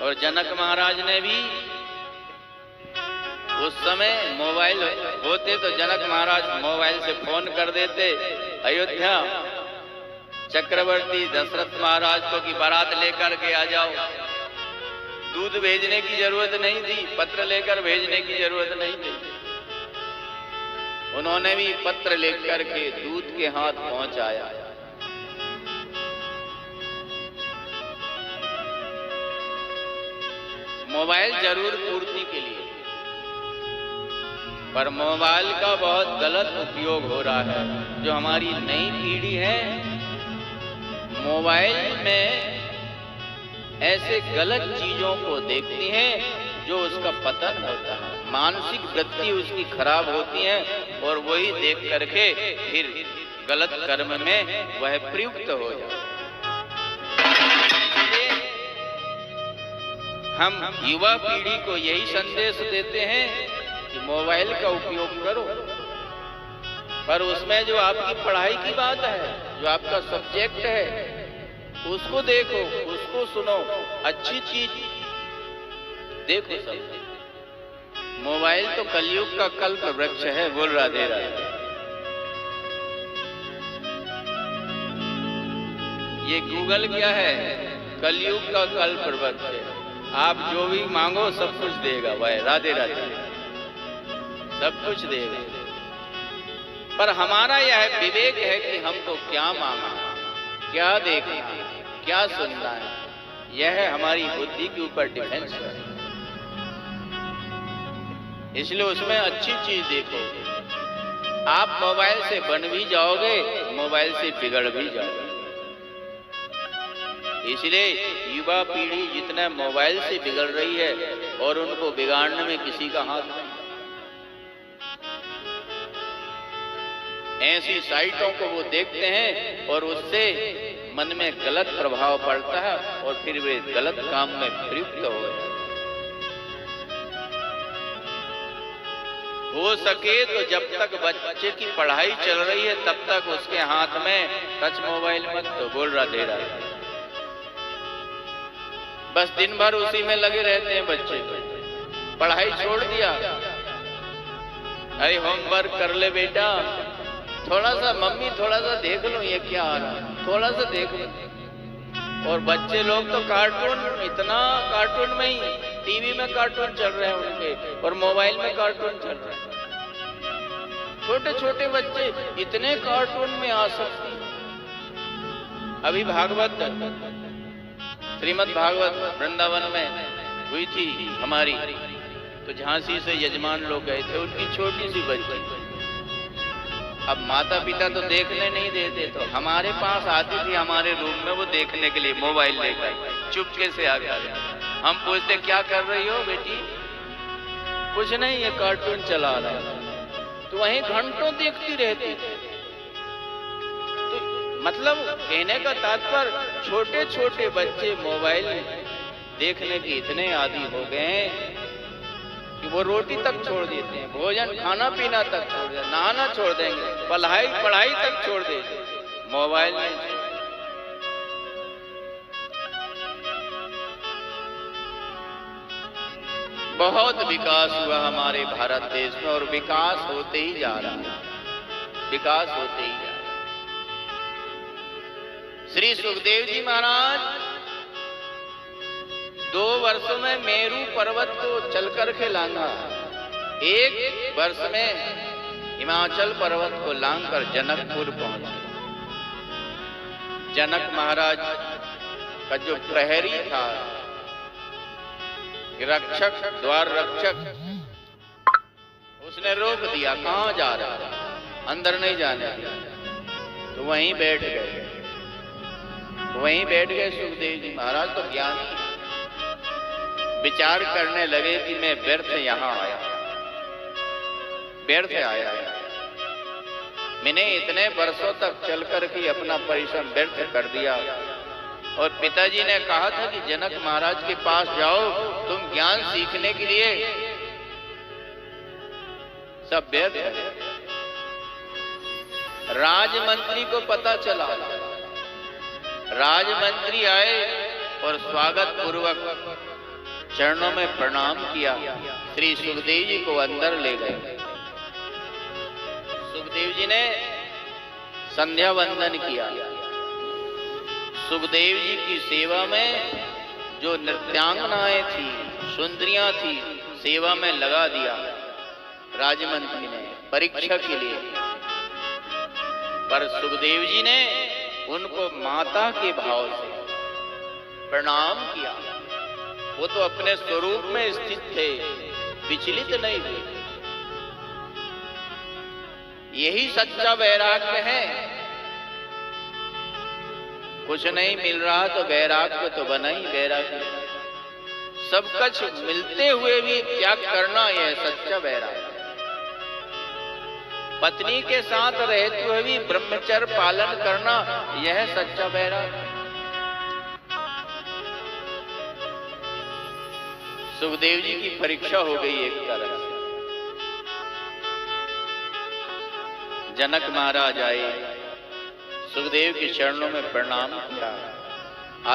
और जनक महाराज ने भी उस समय मोबाइल होते तो जनक महाराज मोबाइल से फोन कर देते अयोध्या चक्रवर्ती दशरथ महाराज को कि बारात लेकर के आ जाओ। दूध भेजने की जरूरत नहीं थी, पत्र लेकर भेजने की जरूरत नहीं थी। उन्होंने भी पत्र लेकर के दूध के हाथ पहुंचाया। मोबाइल जरूर पूर्ति के लिए, पर मोबाइल का बहुत गलत उपयोग हो रहा है। जो हमारी नई पीढ़ी है मोबाइल में ऐसे गलत चीजों को देखती है जो उसका पतन होता है, मानसिक वृत्ति उसकी खराब होती है और वही देख करके फिर गलत कर्म में वह प्रयुक्त हो जाता है। हम युवा पीढ़ी को यही संदेश देते हैं कि मोबाइल का उपयोग करो, पर उसमें जो आपकी पढ़ाई की बात है, जो आपका सब्जेक्ट है, उसको देखो, उसको सुनो, अच्छी चीज देखो। सब मोबाइल तो कलयुग का कल्प वृक्ष है। बोल राधे राधे। ये गूगल क्या है? कलयुग का कल्प वृक्ष है। आप जो भी मांगो सब कुछ देगा भाई। राधे राधे। सब कुछ देगा, पर हमारा यह विवेक है कि हमको क्या मांगना, क्या देखना, क्या सुनना है, यह हमारी बुद्धि के ऊपर डिपेंड है। इसलिए उसमें अच्छी चीज देखो। आप मोबाइल से बन भी जाओगे, मोबाइल से बिगड़ भी जाओगे। इसलिए युवा पीढ़ी जितना मोबाइल से बिगड़ रही है और उनको बिगाड़ने में किसी का हाथ नहीं। ऐसी साइटों को वो देखते हैं और उससे मन में गलत प्रभाव पड़ता है और फिर वे गलत काम में प्रयुक्त हो गए। हो सके तो जब तक बच्चे की पढ़ाई चल रही है तब तक उसके हाथ में टच मोबाइल मत दो। बोल राधे राधे। बस दिन भर उसी में लगे रहते हैं बच्चे, पढ़ाई छोड़ दिया। अरे होमवर्क कर ले बेटा, थोड़ा सा मम्मी थोड़ा सा देख लो ये क्या आ रहा है, थोड़ा सा देख लो। और बच्चे लोग तो कार्टून, इतना कार्टून में ही, टीवी में कार्टून चल रहे हैं उनके और मोबाइल में कार्टून चल रहे हैं। छोटे छोटे बच्चे इतने कार्टून में आ सकते। अभी भागवत, श्रीमद् भागवत वृंदावन में हुई थी हमारी, तो झांसी से यजमान लोग गए थे, उनकी छोटी सी बच्ची। अब माता पिता तो देखने नहीं देते, तो हमारे पास आती थी हमारे रूम में वो देखने के लिए मोबाइल लेकर, चुपके से आ गया। हम पूछते क्या कर रही हो बेटी? कुछ नहीं, ये कार्टून चला रहा है। तो वहीं घंटों देखती रहती थी। तो मतलब कहने का तात्पर्य छोटे छोटे बच्चे मोबाइल देखने के इतने आदी हो गए हैं कि वो रोटी तक छोड़ देते हैं, भोजन खाना पीना तक छोड़ देते, नहाना छोड़ देंगे, पढ़ाई तक छोड़ देते, मोबाइल में। बहुत विकास हुआ हमारे भारत देश में और विकास होते ही जा रहा है, विकास होते ही जा रहा है। श्री सुखदेव जी महाराज 2 वर्षों में मेरू पर्वत को चल करके लांघा, 1 वर्ष में हिमाचल पर्वत को लांघकर जनकपुर पहुंचे। जनक महाराज का जो प्रहरी था, रक्षक, द्वार रक्षक, उसने रोक दिया, कहां जा रहा है, अंदर नहीं जाने दिया। तो वहीं बैठ गए, सुखदेव जी महाराज। तो ज्ञान विचार करने लगे कि मैं व्यर्थ यहां आया, व्यर्थ आया। मैंने इतने वर्षों तक चल करके अपना परिश्रम व्यर्थ कर दिया। और पिताजी ने कहा था कि जनक महाराज के पास जाओ, तुम ज्ञान सीखने के लिए। सब व्यर्थ है। राजमंत्री को पता चला राजमंत्री आए और स्वागत पूर्वक चरणों में प्रणाम किया। श्री सुखदेव जी को अंदर ले गए। सुखदेव जी ने संध्या वंदन किया। सुखदेव जी की सेवा में जो नृत्यांगनाएं थी, सुंदरियां थी, सेवा में लगा दिया राजमंत्री ने परीक्षा के लिए। पर सुखदेव जी ने उनको माता के भाव से प्रणाम किया। वो तो अपने स्वरूप में स्थित थे, विचलित नहीं थे। यही सच्चा वैराग्य है। कुछ नहीं मिल रहा तो वैराग्य तो बना ही वैराग्य। सब कुछ मिलते हुए भी त्याग करना, यह सच्चा वैराग्य। पत्नी के साथ रहते हुए भी ब्रह्मचर्य पालन करना, यह सच्चा वैराग्य। सुखदेव जी की परीक्षा हो गई एक तरह से। जनक महाराज आए, सुखदेव के चरणों में प्रणाम किया,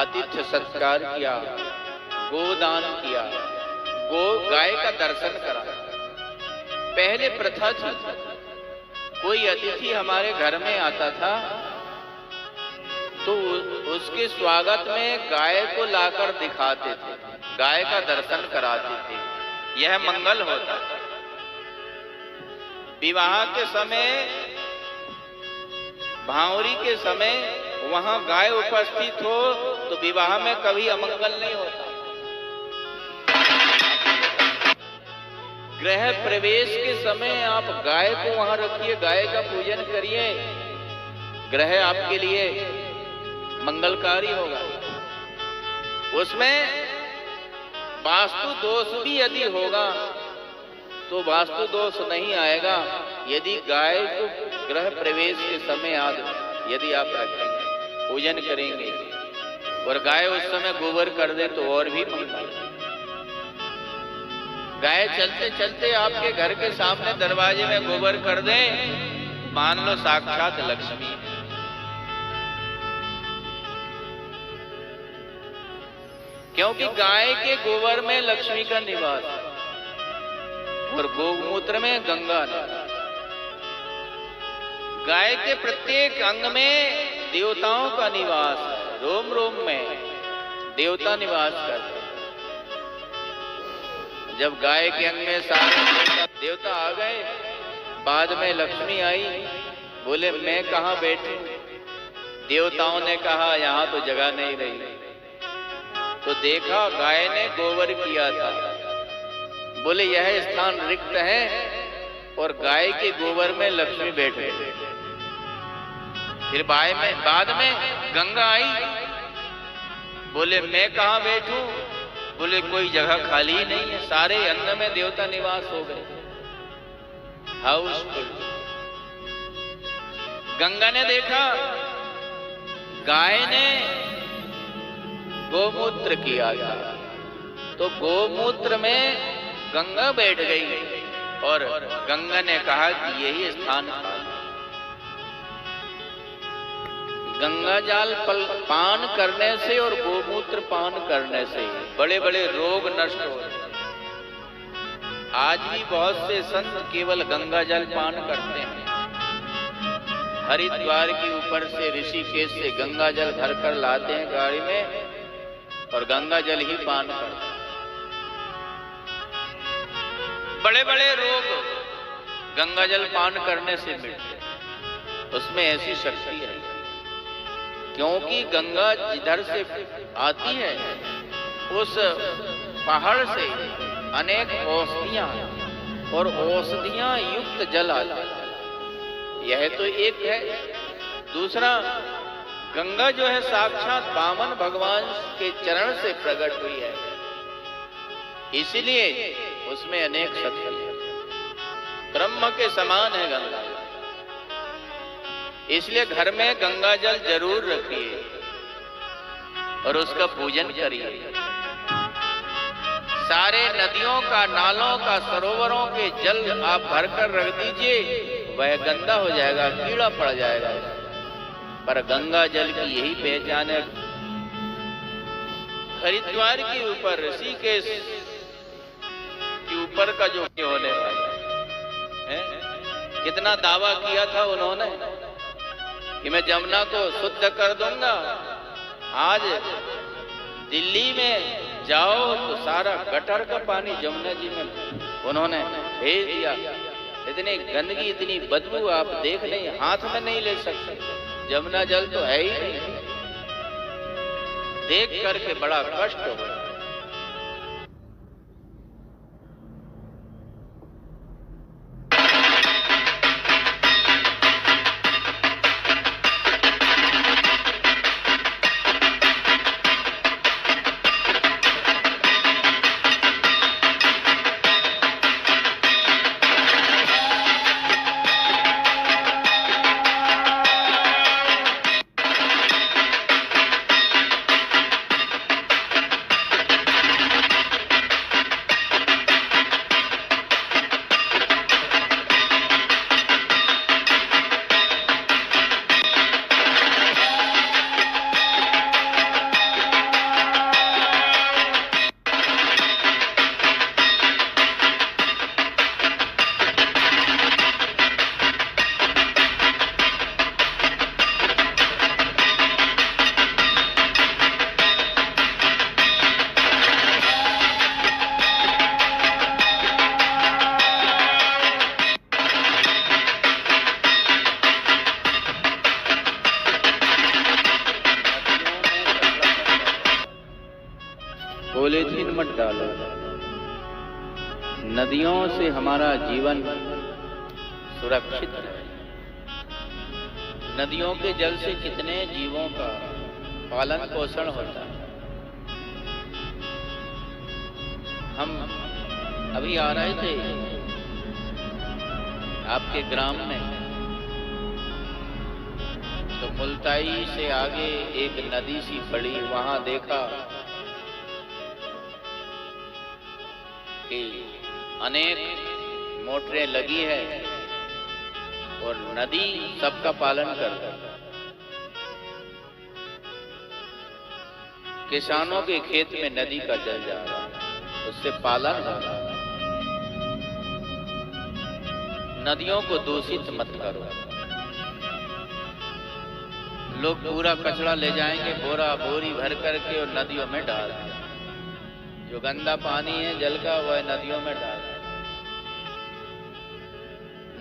आतिथ्य सत्कार किया, गोदान किया, गाय का दर्शन करा। पहले प्रथा थी, कोई अतिथि हमारे घर में आता था तो उसके स्वागत में गाय को लाकर दिखाते थे, गाय का दर्शन कराते थे। यह मंगल होता था। विवाह के समय, भांवरी के समय वहां गाय उपस्थित हो तो विवाह में कभी अमंगल नहीं होता। गृह प्रवेश के समय आप गाय को वहां रखिए, गाय का पूजन करिए, गृह आपके लिए मंगलकारी होगा। उसमें वास्तु दोष भी यदि होगा तो वास्तु दोष नहीं आएगा यदि गाय को गृह प्रवेश के समय यदि आप रखेंगे, पूजन करेंगे और गाय उस समय गोबर कर दे तो और भी मंगल। गाय चलते चलते आपके घर के सामने दरवाजे में गोबर कर दे, मान लो साक्षात लक्ष्मी। क्योंकि गाय के गोबर में लक्ष्मी का निवास और गौमूत्र में गंगा निवास। गाय के प्रत्येक अंग में देवताओं का निवास है, रोम रोम में देवता निवास करते। जब गाय के अंग में सारे देवता आ गए, बाद में लक्ष्मी आई, बोले मैं कहाँ बैठूं? देवताओं ने कहा यहाँ तो जगह नहीं रही। तो देखा गाय ने गोबर किया था, बोले यह स्थान रिक्त है और गाय के गोबर में लक्ष्मी बैठ गई। फिर बाद में गंगा आई, बोले मैं कहाँ बैठूं? बोले कोई जगह खाली ही नहीं है, सारे अन्न में देवता निवास हो गए, हाउसफुल। गंगा ने देखा गाय ने गोमूत्र किया था, तो गोमूत्र में गंगा बैठ गई और गंगा ने कहा कि यही स्थान था। गंगा जल पान करने से और गोमूत्र पान करने से बड़े बड़े रोग नष्ट हो। आज भी बहुत से संत केवल गंगा जल पान करते हैं। हरिद्वार के ऊपर से ऋषिकेश से गंगा जल भरकर लाते हैं गाड़ी में और गंगा जल ही पान करते हैं। बड़े बड़े रोग गंगा जल पान करने से मिटते। उसमें ऐसी शक्ति है क्योंकि गंगा जिधर से आती है उस पहाड़ से अनेक औषधियां और औषधियां युक्त जल आता है। यह तो एक है। दूसरा, गंगा जो है साक्षात वामन भगवान के चरण से प्रकट हुई है, इसलिए उसमें अनेक शक्ति है। ब्रह्म के समान है गंगा, इसलिए घर में गंगा जल जरूर रखिए और उसका पूजन करिए। सारे नदियों का, नालों का, सरोवरों के जल आप भरकर रख दीजिए, वह गंदा हो जाएगा, कीड़ा पड़ जाएगा। पर गंगा जल की यही पहचान है। हरिद्वार के ऊपर, ऋषिकेश के ऊपर का जो होने वाला है, कितना दावा किया था उन्होंने कि मैं जमुना को शुद्ध कर दूंगा। आज दिल्ली में जाओ तो सारा गटर का पानी जमुना जी में उन्होंने भेज दिया। इतनी गंदगी, इतनी बदबू आप देख नहीं, हाथ में नहीं ले सकते। जमुना जल तो है ही नहीं, देख करके बड़ा कष्ट हो। पॉलीथीन मत डालो। नदियों से हमारा जीवन सुरक्षित है। नदियों के जल से कितने जीवों का पालन पोषण होता है। हम अभी आ रहे थे आपके ग्राम में, तो मुल्ताई से आगे एक नदी सी पड़ी, वहां देखा कि अनेक मोटरें लगी है और नदी सबका पालन करता है। किसानों के खेत में नदी का जल जा रहा है, उससे पालन हो रहा है। नदियों को दूषित मत करो। लोग पूरा कचरा ले जाएंगे बोरा बोरी भर करके और नदियों में डाल देंगे। जो गंदा पानी है जल का, वह नदियों में डाल।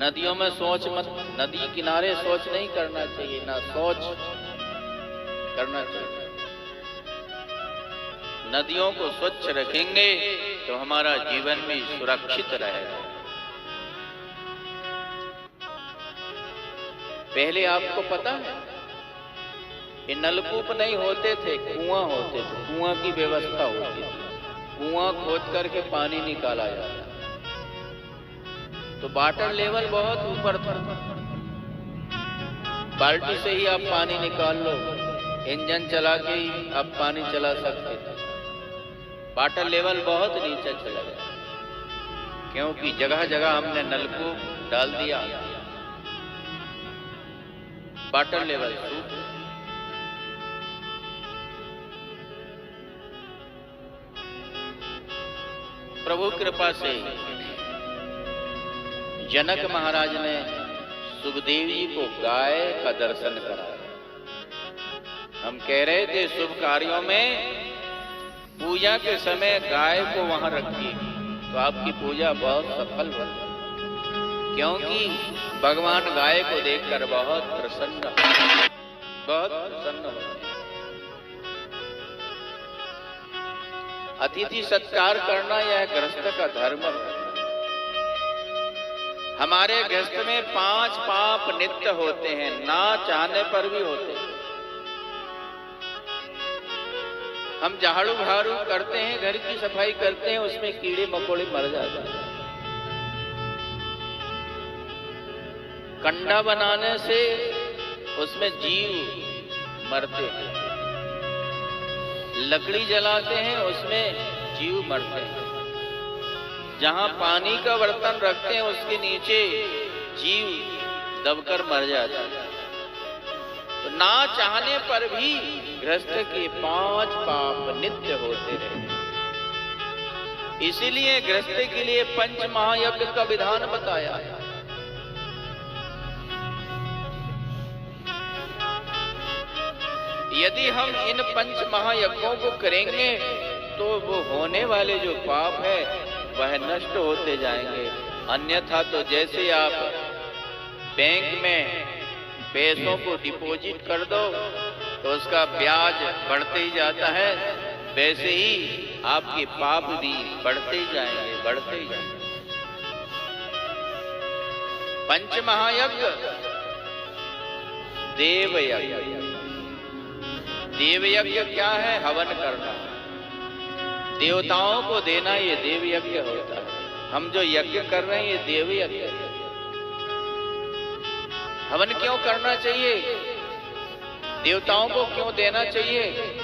नदियों में शौच मत, नदी किनारे शौच नहीं करना चाहिए, ना शौच करना चाहिए। नदियों को स्वच्छ रखेंगे तो हमारा जीवन भी सुरक्षित रहेगा। पहले आपको पता है ये नलकूप नहीं होते थे, कुआं होते थे, कुआं की व्यवस्था होती थी। कुआं खोद करके पानी निकाला जाता, तो वाटर लेवल बहुत ऊपर था। बाल्टी से ही आप पानी निकाल लो, इंजन चला के ही आप पानी चला सकते थे। वाटर लेवल बहुत नीचे चला गया, क्योंकि जगह जगह हमने नलकूप डाल दिया। वाटर लेवल सूख। प्रभु कृपा से जनक महाराज ने सुखदेव जी को गाय का दर्शन कराया। हम कह रहे थे शुभ कार्यों में पूजा के समय गाय को वहां रखिए तो आपकी पूजा बहुत सफल होगी, क्योंकि भगवान गाय को देखकर बहुत प्रसन्न होते। अतिथि सत्कार करना यह गृहस्थ का धर्म है। हमारे गृहस्थ में 5 पाप नित्य होते हैं, ना चाहने पर भी होते हैं। हम झाड़ू बहारू करते हैं, घर की सफाई करते हैं, उसमें कीड़े मकोड़े मर जाते हैं। कंडा बनाने से उसमें जीव मरते हैं। लकड़ी जलाते हैं, उसमें जीव मरते हैं। जहां पानी का बर्तन रखते हैं उसके नीचे जीव दबकर मर जाता है। तो तो ना चाहने पर भी गृहस्थ के 5 पाप नित्य होते रहे। इसीलिए गृहस्थ के लिए पंच महायज्ञ का विधान बताया है। यदि हम इन पंच महायज्ञों को करेंगे तो वो होने वाले जो पाप है वह नष्ट होते जाएंगे। अन्यथा तो जैसे आप बैंक में पैसों को डिपॉजिट कर दो तो उसका ब्याज बढ़ते ही जाता है, वैसे ही आपके पाप भी बढ़ते ही जाएंगे, बढ़ते ही जाएंगे। पंच महायज्ञ देवयज्ञ। देवयज्ञ क्या है? हवन करना, देवताओं को देना, ये देवयज्ञ होता है। हम जो यज्ञ कर रहे हैं ये देवयज्ञ। हवन क्यों करना चाहिए? देवताओं को क्यों देना चाहिए?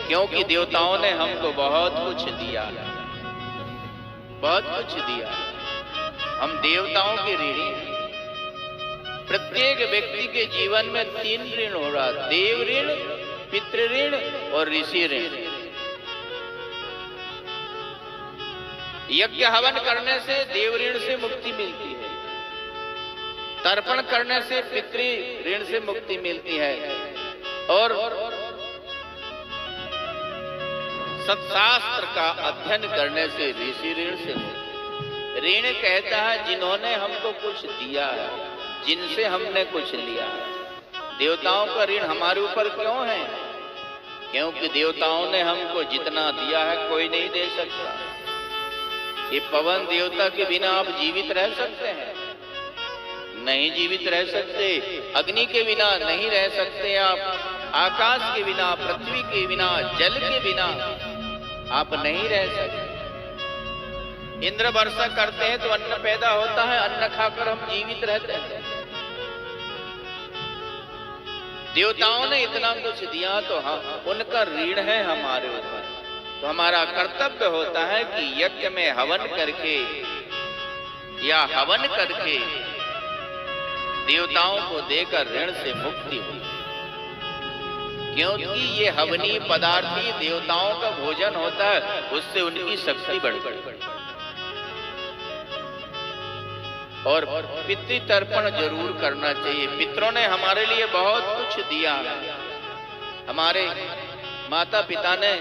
क्योंकि देवताओं ने हमको बहुत कुछ दिया, बहुत कुछ दिया। हम देवताओं के ऋणी हैं। प्रत्येक व्यक्ति के जीवन में 3 ऋण हो रहा, देव ऋण, पितृ ऋण और ऋषि ऋण। यज्ञ हवन करने से देव ऋण से मुक्ति मिलती है, तर्पण करने से पितृ ऋण से मुक्ति मिलती है, और सत्शास्त्र का अध्ययन करने से ऋषि ऋण से मुक्ति। ऋण कहता है जिन्होंने हमको कुछ दिया है, जिनसे हमने कुछ लिया है। देवताओं का ऋण हमारे ऊपर क्यों है? क्योंकि देवताओं ने हमको जितना दिया है कोई नहीं दे सकता। ये पवन देवता के बिना आप जीवित रह सकते हैं? नहीं जीवित रह सकते। अग्नि के बिना नहीं रह सकते आप, आकाश के बिना, पृथ्वी के बिना, जल के बिना आप नहीं रह सकते। इंद्र वर्षा करते हैं तो अन्न पैदा होता है, अन्न खाकर हम जीवित रहते हैं। देवताओं ने इतना कुछ दिया तो हम उनका ऋण है हमारे ऊपर। तो हमारा कर्तव्य होता है कि यज्ञ में हवन करके या हवन करके देवताओं को देकर ऋण से मुक्ति हुई। क्योंकि ये हवनीय पदार्थ ही देवताओं का भोजन होता है, उससे उनकी शक्ति बढ़ती है। और पितृ तर्पण जरूर करना चाहिए। पितरों ने हमारे लिए बहुत कुछ दिया है। हमारे माता पिता ने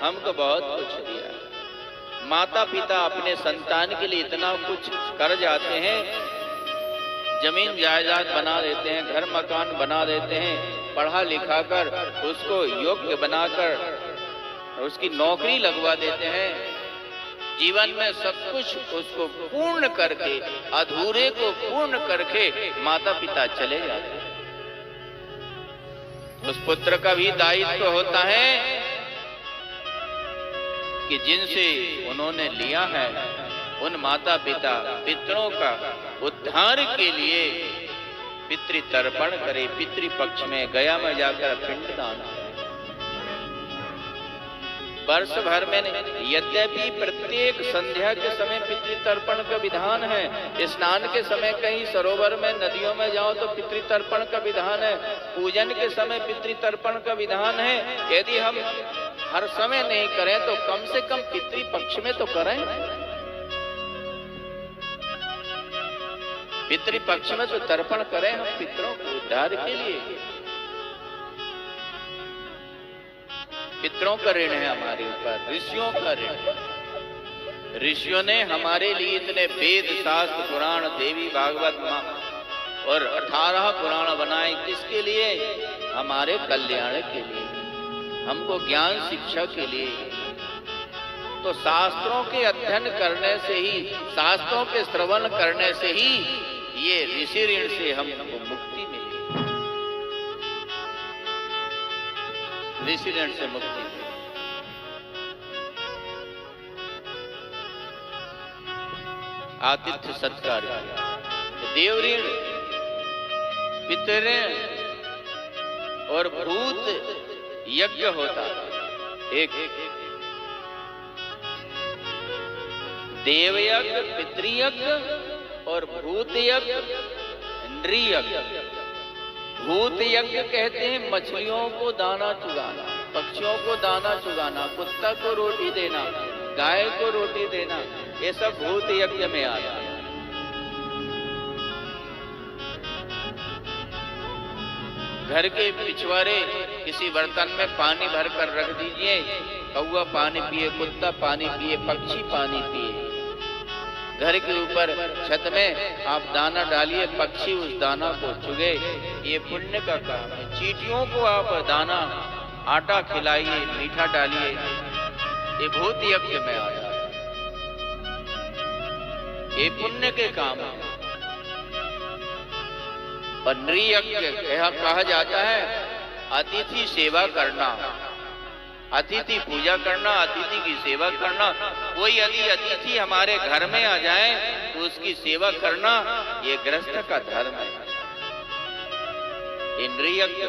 हमको बहुत कुछ दिया। माता पिता अपने संतान के लिए इतना कुछ कर जाते हैं, जमीन जायदाद बना देते हैं, घर मकान बना देते हैं, पढ़ा लिखा कर उसको योग्य बनाकर उसकी नौकरी लगवा देते हैं। जीवन में सब कुछ उसको पूर्ण करके, अधूरे को पूर्ण करके माता पिता चले जाते हैं। उस पुत्र का भी दायित्व होता है कि जिनसे उन्होंने लिया है उन माता पिता पितरों का उद्धार के लिए पितृ तर्पण करे, पितृ पक्ष में गया में जाकर पिंडदान करे। वर्ष भर में यद्यपि प्रत्येक संध्या के समय पितृ तर्पण का विधान है, स्नान के समय कहीं सरोवर में नदियों में जाओ तो पितृ तर्पण का विधान है, पूजन के समय पितृ तर्पण का विधान है। यदि हम हर समय नहीं करें तो कम से कम पितृ पक्ष में तो करें। पितृ पक्ष में तो तर्पण करें हम पितरों को उद्धार के लिए। पितरों का ऋण है हमारे ऊपर, ऋषियों का ऋण। ऋषियों ने हमारे लिए इतने वेद, शास्त्र, पुराण, देवी भागवत और 18 पुराण बनाए। किसके लिए? हमारे कल्याण के लिए, हमको ज्ञान शिक्षा के लिए। तो शास्त्रों के अध्ययन करने से ही, शास्त्रों के श्रवण करने से ही ये ऋषि ऋण से हमको मुक्ति मिली, ऋषि ऋण से मुक्ति मिली। आतिथ्य सत्कार, देव ऋण, पितृ ऋण और भूत यज्ञ होता। एक देवयज्ञ, पितृयज्ञ और भूत यज्ञ, नृयज्ञ। भूत यज्ञ कहते हैं मछलियों को दाना चुगाना, पक्षियों को दाना चुगाना, कुत्ता को रोटी देना, गाय को रोटी देना, ये सब भूत यज्ञ में आता है। घर के पिछवाड़े किसी बर्तन में पानी भर कर रख दीजिए, कौवा पानी पिए, कुत्ता पानी पिए, पक्षी पानी पिए। घर के ऊपर छत में आप दाना डालिए, पक्षी उस दाना को चुगे, ये पुण्य का काम है। चींटियों को आप दाना आटा खिलाइए, मीठा डालिए, ये भूत यज्ञ में आता है, ये पुण्य के काम है। और नृयज्ञ कहा जाता है अतिथि सेवा करना, अतिथि पूजा करना, अतिथि की सेवा करना। कोई यदि अतिथि हमारे घर में आ जाए तो उसकी सेवा करना ये गृहस्थ का धर्म है। नृयज्ञ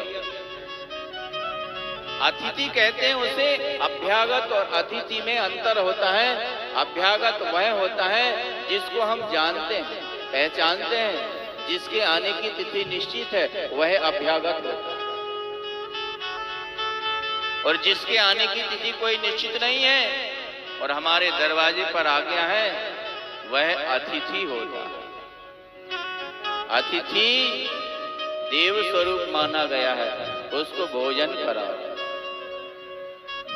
अतिथि कहते हैं उसे। अभ्यागत और अतिथि में अंतर होता है। अभ्यागत वह होता है जिसको हम जानते हैं, पहचानते हैं, जिसके आने की तिथि निश्चित है, वह अभ्यागत होता है। और जिसके आने की तिथि कोई निश्चित नहीं है और हमारे दरवाजे पर आ गया है, वह अतिथि होता है। अतिथि देव स्वरूप माना गया है, उसको भोजन कराओ।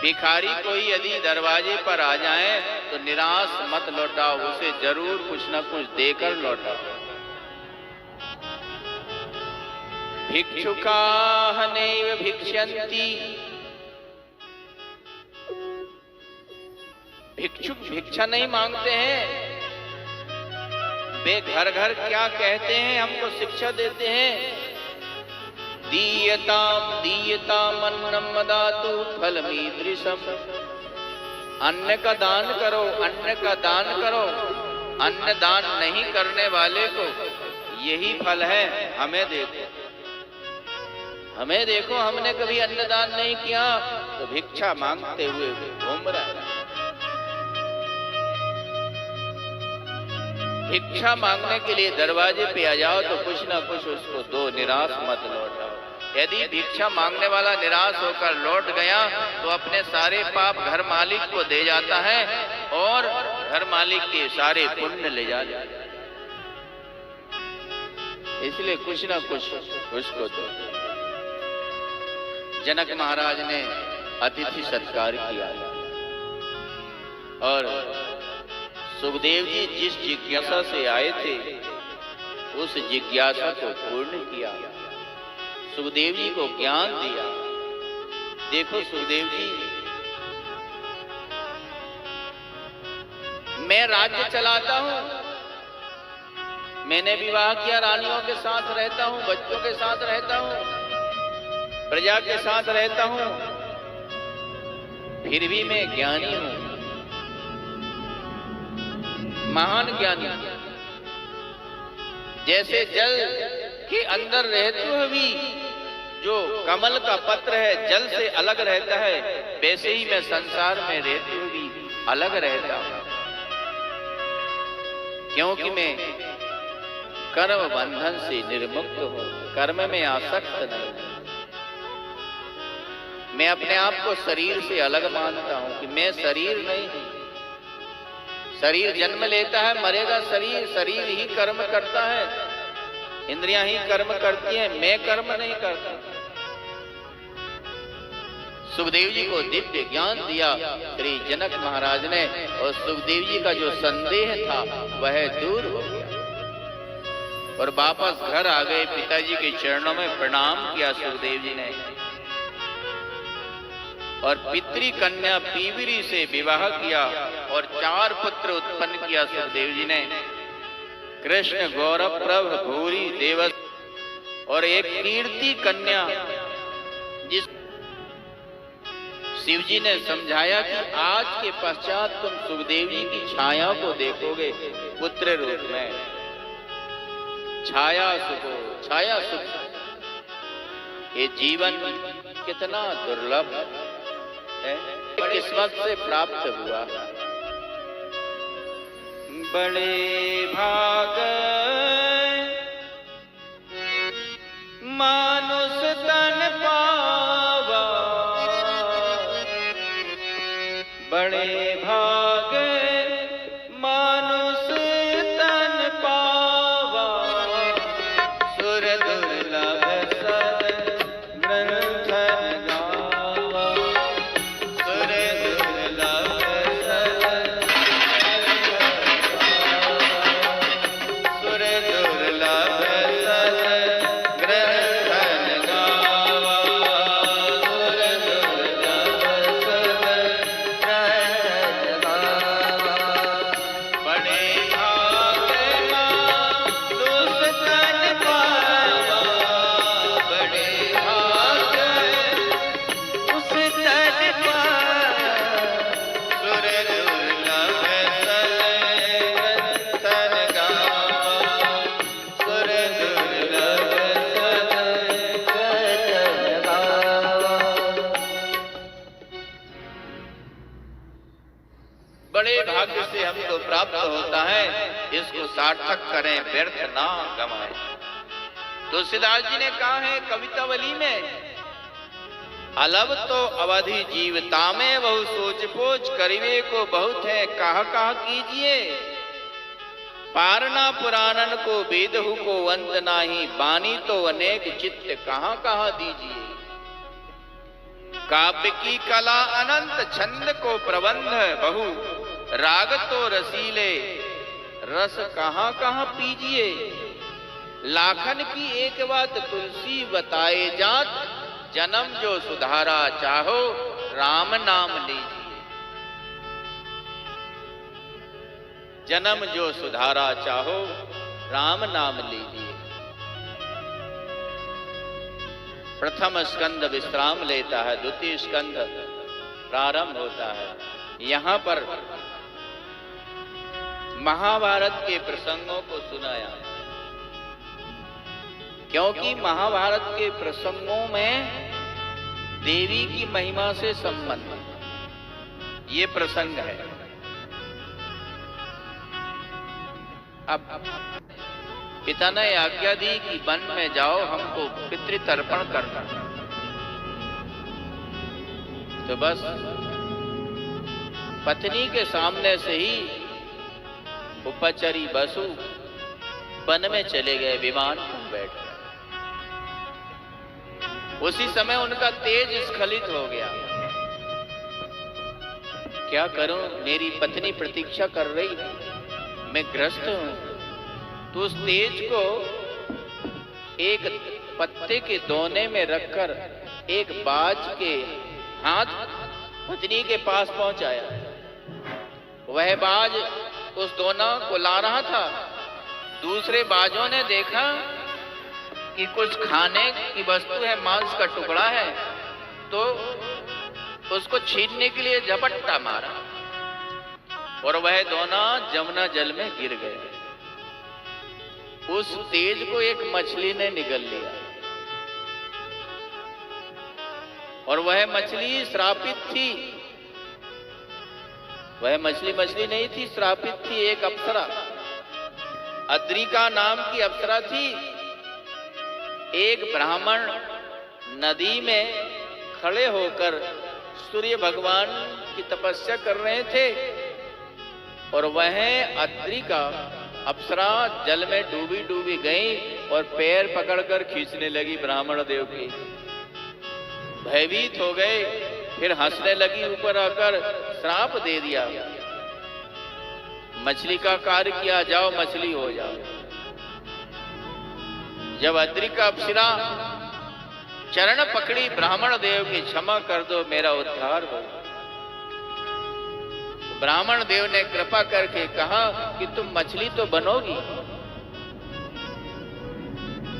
भिखारी कोई यदि दरवाजे पर आ जाए तो निराश मत लौटाओ, उसे जरूर कुछ न कुछ देकर लौटाओ। भिक्षुकाः नैव भिक्षन्ति, भिक्षुक भिक्षा नहीं मांगते हैं। वे घर घर क्या कहते हैं, हमको शिक्षा देते हैं। दीयताम दीयताम अन्नम दातु फलमीदृशम, अन्न का दान करो, अन्न का दान करो। अन्न दान नहीं करने वाले को यही फल है। हमें देखो, हमें देखो, हमने कभी अन्न दान नहीं किया तो भिक्षा मांगते हुए घूम रहा है। भिक्षा मांगने के लिए दरवाजे पे आ जाओ तो कुछ ना कुछ उसको दो, निराश मत लौटाओ। यदि भिक्षा मांगने वाला निराश होकर लौट गया तो अपने सारे पाप घर मालिक को दे जाता है और घर मालिक के सारे पुण्य ले जाता है। इसलिए कुछ ना कुछ उसको दो। जनक महाराज ने अतिथि सत्कार किया और सुखदेव जी जिस जिज्ञासा से आए थे उस जिज्ञासा को पूर्ण किया, सुखदेव जी को ज्ञान दिया। देखो सुखदेव जी, मैं राज्य चलाता हूं, मैंने विवाह किया, रानियों के साथ रहता हूं, बच्चों के साथ रहता हूं, प्रजा के साथ रहता हूं, फिर भी मैं ज्ञानी हूं, महान ज्ञानी। जैसे जल के अंदर रहते हुए भी जो कमल का पत्र है जल से अलग रहता है, वैसे ही मैं संसार में रहते हुए भी अलग रहता हूं, क्योंकि मैं कर्म बंधन से निर्मुक्त हूं, कर्म में आसक्त नहीं हूं। मैं अपने आप को शरीर से अलग मानता हूं कि मैं शरीर नहीं हूं। शरीर जन्म लेता है, मरेगा शरीर, शरीर ही कर्म करता है, इंद्रियां ही कर्म करती हैं, मैं कर्म नहीं करता। सुखदेव जी को दिव्य ज्ञान दिया श्री जनक महाराज ने और सुखदेव जी का जो संदेह था वह दूर हो गया और वापस घर आ गए। पिताजी के चरणों में प्रणाम किया सुखदेव जी ने और पितृ कन्या पीवरी से विवाह किया और 4 पुत्र उत्पन्न किया सुखदेव जी ने, कृष्ण, गौरव, प्रभ, भूरी, देवस और एक कीर्ति कन्या, जिस शिव जी ने समझाया कि आज के पश्चात तुम सुखदेव जी की छाया को देखोगे पुत्र रूप में। छाया सुख, छाया सुख, ये जीवन कितना दुर्लभ है, किस्मत से प्राप्त हुआ। बड़े भाग मानो बड़े भागे मानुष तन पावा, सुर दुर्लभ सद ग्रंथन गावा, सुर दुर्लभ सद सुर दुर्लभ सद ग्रंथन गावा, सुर दुर्लभ सद ग्रंथन गावा। बड़े भागे मानुष तन पावा, बड़े भागे उस तन पावा, सुर दुर्लभ सद ग्रंथन गावा, सुर दुर्लभ सद ग्रंथन गावा। बड़े भाग्य से हमको प्राप्त होता है, इसको सार्थक करें, व्यर्थ ना गमाएं। तुलसीदास जी ने कहा है कवितावली में, अलब तो अवधि जीवता में बहु सोच पोच, करिवे को बहुत है कहा कहा कीजिए, पारना पुराणन को वेदहु को अंत नाही, बानी तो अनेक चित्त कहाँ कहाँ दीजिए। काव्य की कला अनंत, छंद को प्रबंध बहु, राग तो रसीले रस कहाँ कहाँ पीजिए। लाखन की एक बात तुलसी बताए जात, जन्म जो सुधारा चाहो राम नाम लीजिए। जन्म जो सुधारा चाहो राम नाम लीजिए। प्रथम स्कंद विश्राम लेता है, द्वितीय स्कंद प्रारंभ होता है। यहां पर महाभारत के प्रसंगों को सुनाया, क्योंकि महाभारत के प्रसंगों में देवी की महिमा से संबंध ये प्रसंग है। अब पिता ने आज्ञा दी कि वन में जाओ, हमको पितृतर्पण करना। तो बस पत्नी के सामने से ही उपचरी बसु वन में चले गए, विमान पर बैठ गए। उसी समय उनका तेज स्खलित हो गया। क्या करूं, मेरी पत्नी प्रतीक्षा कर रही है, मैं ग्रस्त हूं। तो उस तेज को एक पत्ते के दोने में रखकर एक बाज के हाथ पत्नी के पास पहुंचाया। वह बाज उस दोना को ला रहा था। दूसरे बाजों ने देखा कि कुछ खाने की वस्तु है, मांस का टुकड़ा है, तो उसको छीनने के लिए झपट्टा मारा और वह दोना जमुना जल में गिर गए। उस तेज को एक मछली ने निगल लिया और वह मछली श्रापित थी। वह मछली नहीं थी, श्रापित थी। एक अप्सरा, अद्रिका नाम की अप्सरा थी। एक ब्राह्मण नदी में खड़े होकर सूर्य भगवान की तपस्या कर रहे थे और वह अद्रिका अप्सरा जल में डूबी डूबी गई और पैर पकड़कर खींचने लगी ब्राह्मण देव की। भयभीत हो गए, फिर हंसने लगी, ऊपर आकर श्राप दे दिया। मछली का कार्य किया, जाओ मछली हो जाओ। जब अद्रिका अप्सरा चरण पकड़ी ब्राह्मण देव की, क्षमा कर दो, मेरा उद्धार हो। ब्राह्मण देव ने कृपा करके कहा कि तुम मछली तो बनोगी,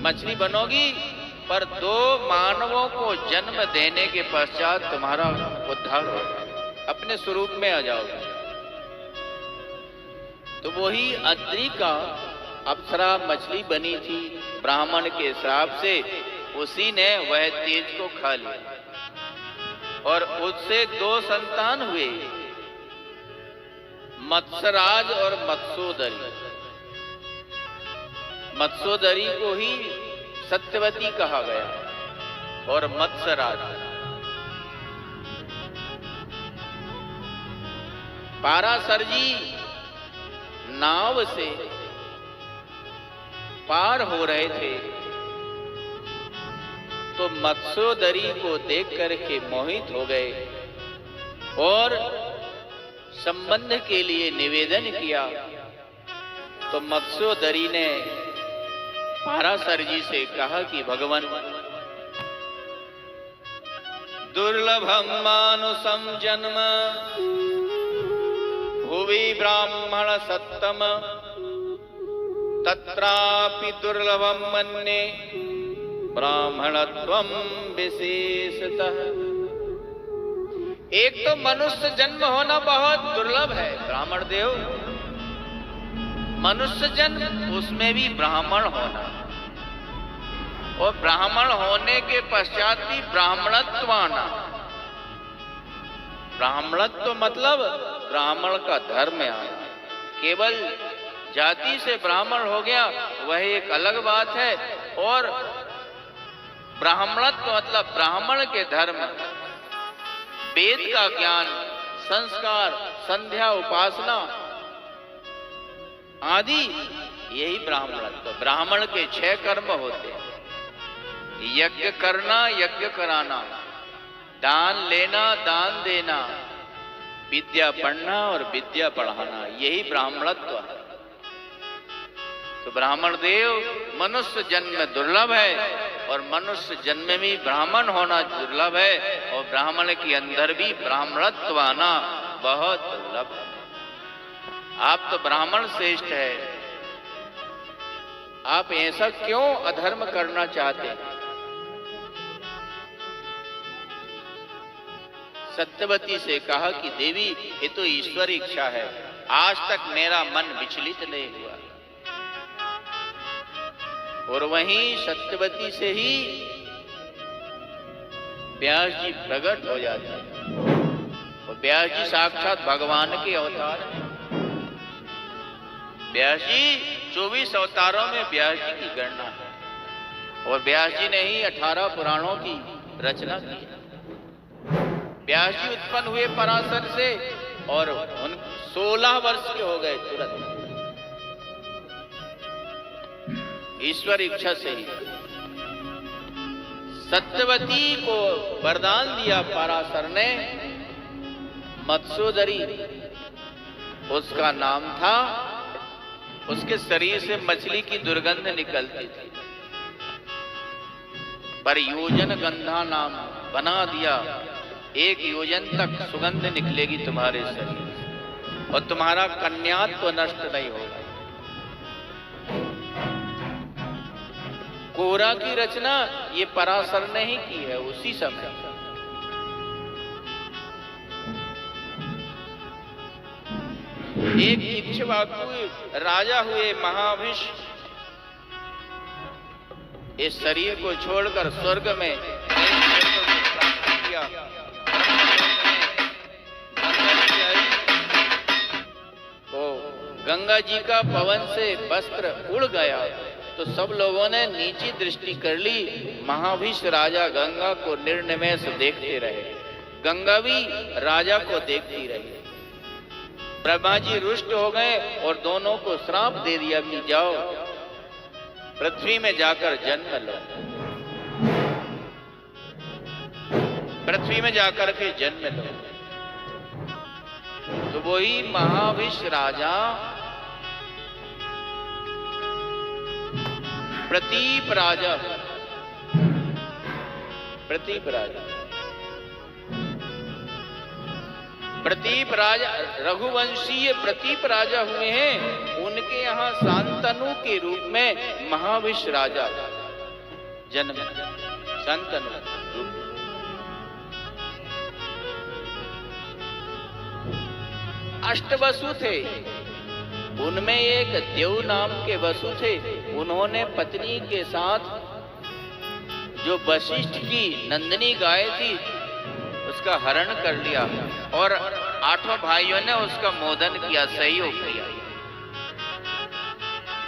मछली बनोगी, पर 2 मानवों को जन्म देने के पश्चात तुम्हारा उद्धार होगा, अपने स्वरूप में आ जाओगे। तो वही अद्रिका अप्सरा मछली बनी थी ब्राह्मण के श्राप से, उसी ने वह तेज को खा लिया और उससे 2 संतान हुए, मत्स्यराज और मत्स्योदरी। मत्स्योदरी को ही सत्यवती कहा गया और मत्स्यराज। पाराशर जी नाव से पार हो रहे थे तो मत्स्योदरी को देख करके मोहित हो गए और संबंध के लिए निवेदन किया। तो मत्स्योदरी ने पाराशर जी से कहा कि भगवान, दुर्लभम मानुषम जन्म भुवि ब्राह्मण सत्तम तत्रापि दुर्लभम मन्ये ब्राह्मणत्वम विशेषतः। एक तो मनुष्य जन्म होना बहुत दुर्लभ है, ब्राह्मण देव मनुष्य जन्म, उसमें भी ब्राह्मण होना, और ब्राह्मण होने के पश्चात भी ब्राह्मणत्व आना। ब्राह्मणत्व मतलब ब्राह्मण का धर्म आना। केवल जाति से ब्राह्मण हो गया वह एक अलग बात है, और ब्राह्मणत्व मतलब ब्राह्मण के धर्म, वेद का ज्ञान, संस्कार, संध्या, उपासना आदि, यही ब्राह्मणत्व। ब्राह्मण के 6 कर्म होते हैं, यज्ञ करना, यज्ञ कराना, दान लेना, दान देना, विद्या पढ़ना और विद्या पढ़ाना, यही ब्राह्मणत्व है। तो ब्राह्मण देव मनुष्य जन्म दुर्लभ है, और मनुष्य जन्म में ब्राह्मण होना दुर्लभ है, और ब्राह्मण के अंदर भी ब्राह्मणत्व आना बहुत दुर्लभ है। आप तो ब्राह्मण श्रेष्ठ है, आप ऐसा क्यों अधर्म करना चाहते हैं? सत्यवती से कहा कि देवी, ये तो ईश्वर इच्छा है, आज तक मेरा मन विचलित नहीं हुआ। और वहीं सत्यवती से ही व्यास जी प्रकट हो जाते हैं, और व्यास जी साक्षात भगवान के अवतार हैं। व्यास जी 24 अवतारों में व्यास जी की गणना है, और व्यास जी ने ही 18 पुराणों की रचना की। व्यास जी उत्पन्न हुए पराशर से, और उन 16 वर्ष के हो गए तुरंत, ईश्वर इच्छा से ही। सत्यवती को वरदान दिया पराशर ने, मत्स्योदरी उसका नाम था। उसके शरीर से मछली की दुर्गंध निकलती थी, पर योजन गंधा नाम बना दिया। 1 योजन तक सुगंध निकलेगी तुम्हारे शरीर से, और तुम्हारा कन्यात्व नष्ट नहीं होगा। कोरा की रचना ये पराशर ने ही की है उसी समय। एक इक्ष्वाकु राजा हुए महाभिष, इस शरीर को छोड़कर स्वर्ग में प्राप्त किया। तो गंगा जी का पवन से वस्त्र उड़ गया, तो सब लोगों ने नीची दृष्टि कर ली। महाभिष राजा गंगा को निर्निमेष देखते रहे, गंगा भी राजा को देखती रही। ब्रह्मा जी रुष्ट हो गए और दोनों को श्राप दे दिया कि जाओ पृथ्वी में जाकर जन्म लो, पृथ्वी में जाकर के जन्म लो। तो वही महाभिष राजा प्रतीप राजा, प्रतीप राजा, प्रतीप राजा रघुवंशीय प्रतीप राजा हुए हैं। उनके यहाँ शांतनु के रूप में महाभिष राजा जन्म, शांतनु रूप। अष्टवसु थे, उनमें एक देव नाम के वसु थे। उन्होंने पत्नी के साथ जो वशिष्ठ की नंदिनी गाय थी उसका हरण कर लिया, और 8 भाइयों ने उसका मोदन किया, सहयोग किया।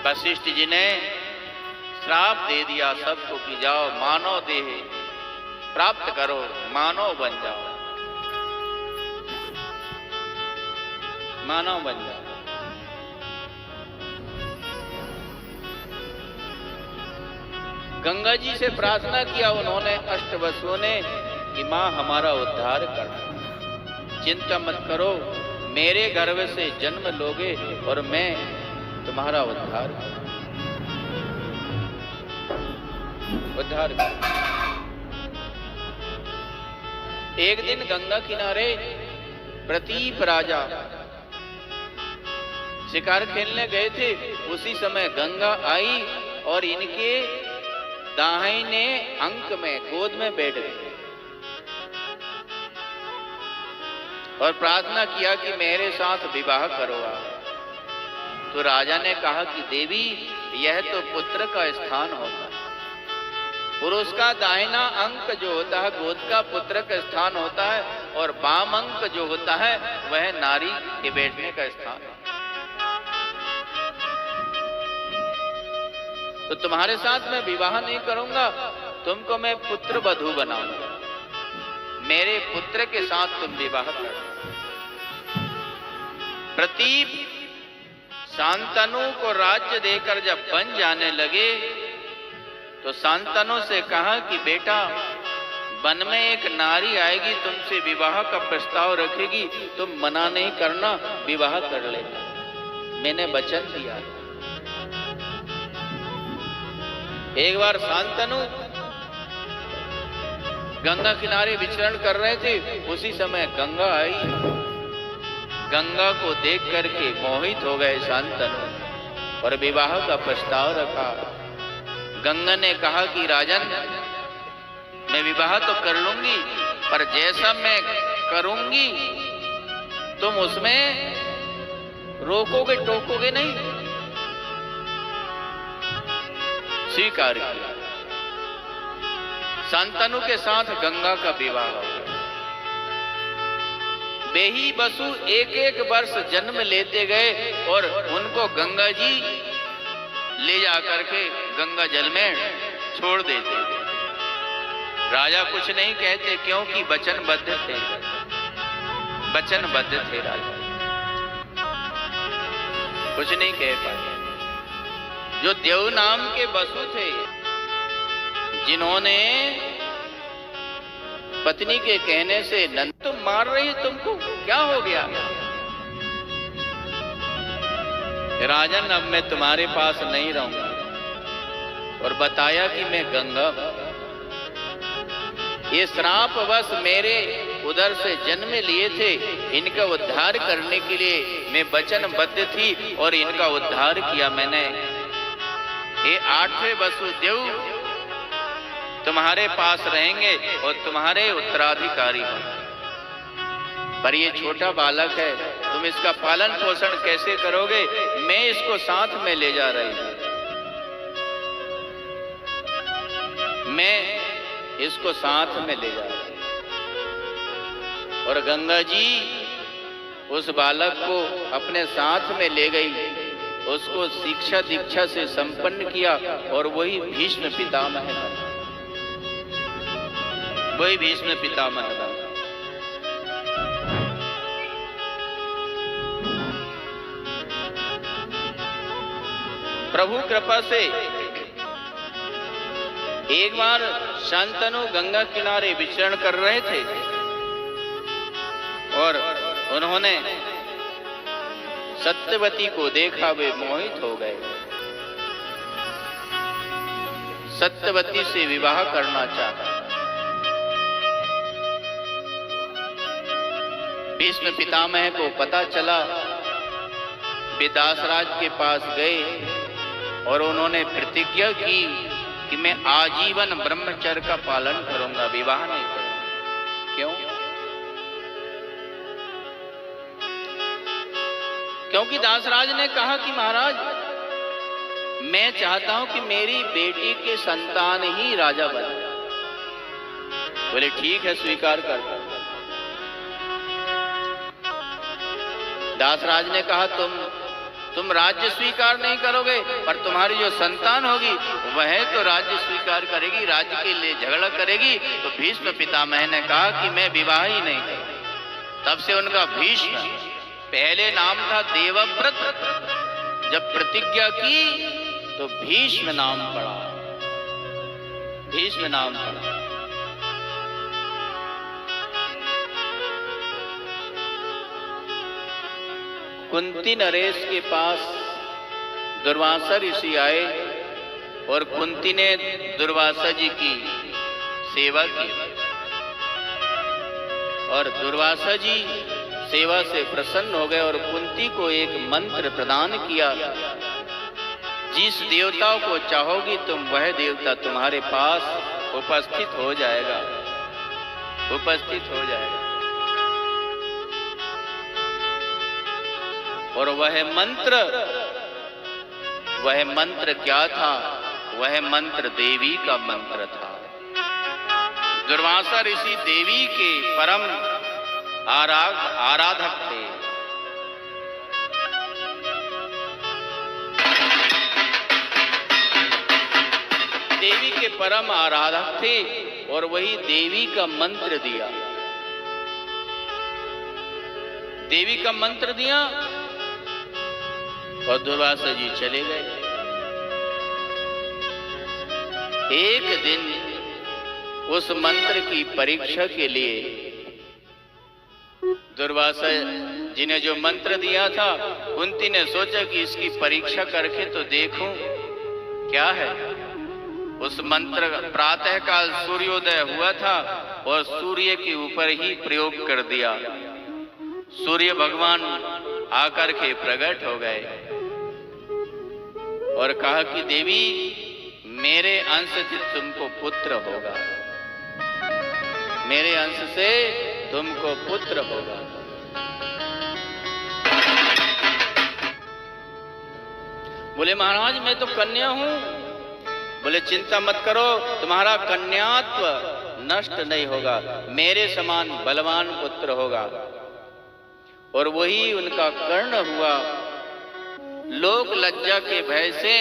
वशिष्ठ जी ने श्राप दे दिया सबको कि जाओ मानव देह प्राप्त करो, मानव बन जाओ। मानव बन जाए। गंगा जी से प्रार्थना किया उन्होंने, अष्टवसुओं ने, कि मां हमारा उद्धार करना, चिंता मत करो, मेरे गर्भ से जन्म लोगे और मैं तुम्हारा उद्धार कर। एक दिन गंगा किनारे प्रतीप राजा शिकार खेलने गए थे। उसी समय गंगा आई और इनके दाहिने अंक में, गोद में बैठ गए और प्रार्थना किया कि मेरे साथ विवाह करो आप। तो राजा ने कहा कि देवी, यह तो पुत्र का स्थान होता है। पुरुष का दाहिना अंक जो होता है गोद का पुत्र का स्थान होता है, और वाम अंक जो होता है वह नारी के बैठने का स्थान है। तो तुम्हारे साथ मैं विवाह नहीं करूंगा, तुमको मैं पुत्र वधू बनाऊंगा, मेरे पुत्र के साथ तुम विवाह करो। प्रतीप शांतनु को राज्य देकर जब बन जाने लगे तो शांतनु से कहा कि बेटा, वन में एक नारी आएगी, तुमसे विवाह का प्रस्ताव रखेगी, तुम मना नहीं करना, विवाह कर लेना, मैंने वचन दिया। एक बार शांतनु गंगा किनारे विचरण कर रहे थे, उसी समय गंगा आई। गंगा को देख करके मोहित हो गए शांतनु और विवाह का प्रस्ताव रखा। गंगा ने कहा कि राजन, मैं विवाह तो कर लूंगी, पर जैसा मैं करूंगी तुम उसमें रोकोगे टोकोगे नहीं। स्वीकार किया। शांतनु के साथ गंगा का विवाह हो गया। बेही बसु एक एक वर्ष जन्म लेते गए और उनको गंगा जी ले जाकर के गंगा जल में छोड़ देते थे। राजा कुछ नहीं कहते, क्योंकि वचनबद्ध थे, वचनबद्ध थे राजा, कुछ नहीं कह पाए। जो देव नाम के बसु थे, जिन्होंने पत्नी के कहने से, नंद तुम मार रही, तुमको क्या हो गया? राजन, अब मैं तुम्हारे पास नहीं रहूंगा, और बताया कि मैं गंगा, ये श्रापवश मेरे उदर से जन्म लिए थे, इनका उद्धार करने के लिए मैं वचनबद्ध थी और इनका उद्धार किया मैंने। ये 8वें वसुदेव तुम्हारे पास रहेंगे और तुम्हारे उत्तराधिकारी होंगे, पर ये छोटा बालक है, तुम इसका पालन पोषण कैसे करोगे? मैं इसको साथ में ले जा रही हूं, मैं इसको साथ में ले जा रही हूं। और गंगा जी उस बालक को अपने साथ में ले गई, उसको शिक्षा दीक्षा से संपन्न किया, और वही भीष्म पितामह था, वही भीष्म पितामह था। प्रभु कृपा से एक बार शांतनु गंगा किनारे विचरण कर रहे थे और उन्होंने सत्यवती को देखा, वे मोहित हो गए, सत्यवती से विवाह करना चाहा। भीष्म पितामह को पता चला, वे दासराज के पास गए और उन्होंने प्रतिज्ञा की कि मैं आजीवन ब्रह्मचर्य का पालन करूंगा, विवाह नहीं करूंगा। क्यों? क्योंकि दासराज ने कहा कि महाराज, मैं चाहता हूं कि मेरी बेटी के संतान ही राजा बने। बोले ठीक है, स्वीकार करता। दासराज ने कहा तुम राज्य स्वीकार नहीं करोगे, पर तुम्हारी जो संतान होगी वह तो राज्य स्वीकार करेगी, राज्य के लिए झगड़ा करेगी। तो भीष्म पितामह ने कहा कि मैं विवाह ही नहीं करूं। तब से उनका भीष्म पहले नाम था देवव्रत, जब प्रतिज्ञा की तो भीष्म नाम पड़ा, भीष्म नाम पड़ा। कुंती नरेश के पास दुर्वासा ऋषि आए और कुंती ने दुर्वासा जी की सेवा की और दुर्वासा जी सेवा से प्रसन्न हो गए और कुंती को एक मंत्र प्रदान किया, जिस देवता को चाहोगी तुम वह देवता तुम्हारे पास उपस्थित हो जाएगा, उपस्थित हो जाएगा। और वह मंत्र क्या था? वह मंत्र देवी का मंत्र था। दुर्वासा ऋषि देवी के परम आराधक थे। देवी के परम आराधक थे और वही देवी का मंत्र दिया, देवी का मंत्र दिया और दुर्वासा जी चले गए। एक दिन उस मंत्र की परीक्षा के लिए दुर्वासा जी ने जो मंत्र दिया था, कुंती ने सोचा कि इसकी परीक्षा करके तो देखूं क्या है। उस मंत्र प्रातः काल सूर्योदय हुआ था और सूर्य के ऊपर ही प्रयोग कर दिया। सूर्य भगवान आकर के प्रकट हो गए और कहा कि देवी, मेरे अंश से तुमको पुत्र होगा, मेरे अंश से तुमको पुत्र होगा। बोले महाराज मैं तो कन्या हूं। बोले चिंता मत करो, तुम्हारा कन्यात्व नष्ट नहीं होगा, मेरे समान बलवान पुत्र होगा। और वही उनका कर्ण हुआ। लोक लज्जा के भय से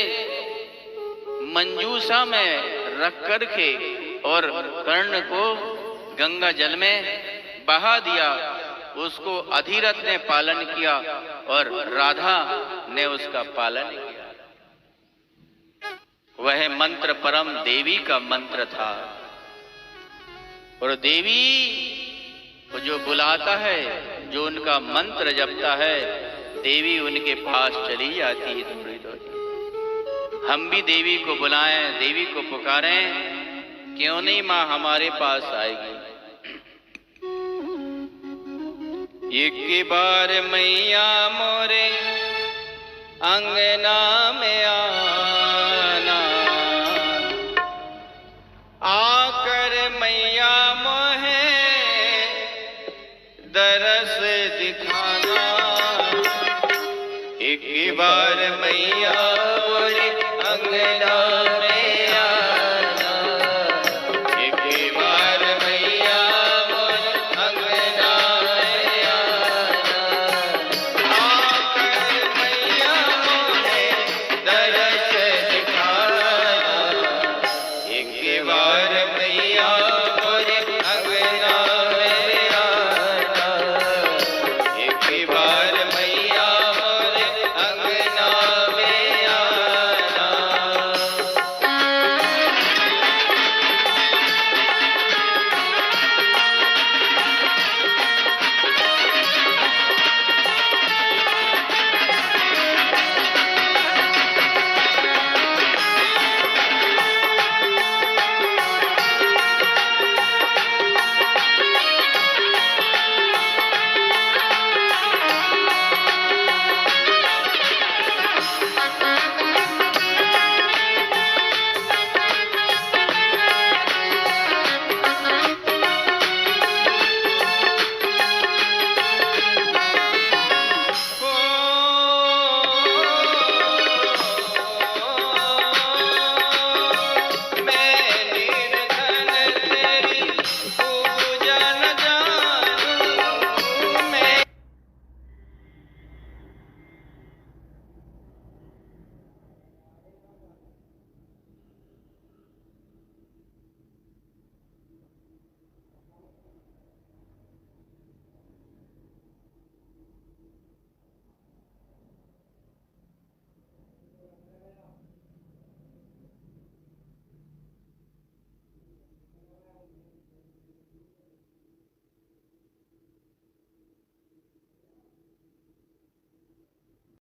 मंजूषा में रख करके और कर्ण को गंगा जल में बहा दिया। उसको अधिरथ ने पालन किया और राधा ने उसका पालन किया। वह मंत्र परम देवी का मंत्र था और देवी को जो बुलाता है, जो उनका मंत्र जपता है, देवी उनके पास चली जाती है थोड़ी थोड़ी। हम भी देवी को बुलाएं, देवी को पुकारें, क्यों नहीं माँ हमारे पास आएगी। एक बार मैया मोरे अंगना में आना, आकर मैया मोहे दरस दिखाना। एक बार मैया मोरे अंगना